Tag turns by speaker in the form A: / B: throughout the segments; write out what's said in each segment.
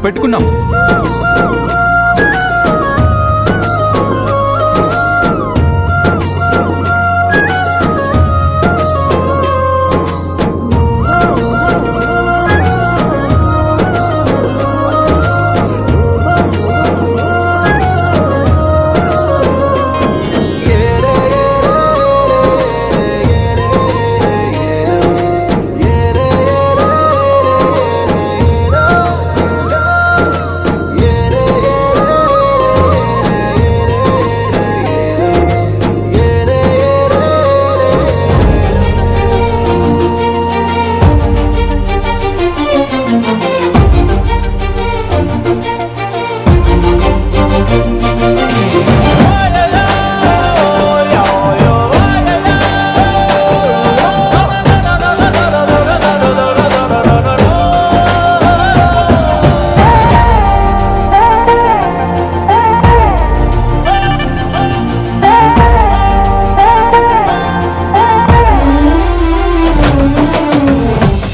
A: పెట్టుకున్నాం.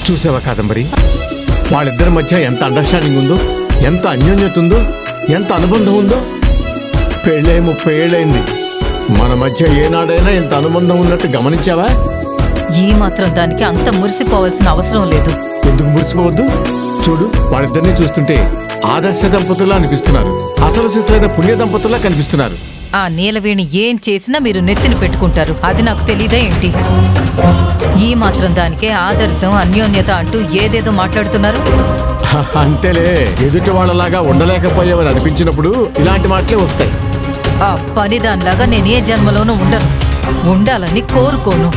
B: చూసావా కాదంబరి, వాళ్ళిద్దరి మధ్య ఎంత అండర్స్టాండింగ్ ఉందో, ఎంత అన్యోన్యత ఉందో, ఎంత అనుబంధం ఉందో. పెళ్ళై 30 ఏళ్ళైంది, మన మధ్య ఏనాడైనా ఇంత అనుబంధం ఉన్నట్టు గమనించావా?
C: ఈ మాత్రం దానికి అంత మురిసిపోవాల్సిన అవసరం లేదు.
B: ఎందుకు మురిసిపోవద్దు? చూడు, వాళ్ళిద్దరిని చూస్తుంటే ఆదర్శ దంపతుల్లా అనిపిస్తున్నారు, అసలు శిశులైన పుణ్య దంపతుల్లా కనిపిస్తున్నారు.
C: ఆ నీలవేణి ఏం చేసినా మీరు నెత్తిని పెట్టుకుంటారు, అది నాకు తెలీదా ఏంటి? ఈ మాత్రం దానికే ఆదర్శం అన్యోన్యత అంటూ ఏదేదో మాట్లాడుతున్నారు.
B: అంతేలే, ఎదుటి వాళ్ళలాగా ఉండలేకపోయావని అనిపించినప్పుడు ఇలాంటి మాటలే వస్తాయి.
C: ఆ పనిదానిలాగా నేను ఏ జన్మలోనూ ఉండను, ఉండాలని కోరుకోను.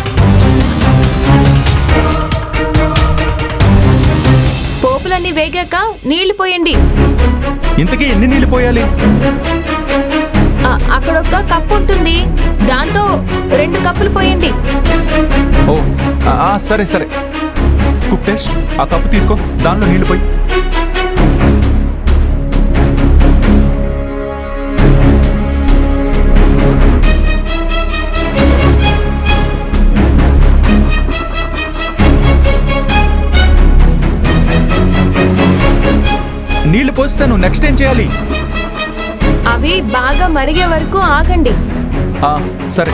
D: పోపులన్నీ వేగాక నీళ్లు పోయండి.
A: ఇంతకీ ఎన్ని నీళ్లు పోయాలి?
D: అక్కడొక్క కప్పు ఉంటుంది, దాంతో 2 కప్పులు పోయండి.
A: ఓ సరే సరే. కుక్టేష్, ఆ కప్పు తీసుకో, దానిలో నీళ్లు పోయి. నీళ్లు పోస్తాను, నెక్స్ట్ ఏం చేయాలి?
D: అవి బాగా మరిగే వరకు ఆగండి.
A: సరే.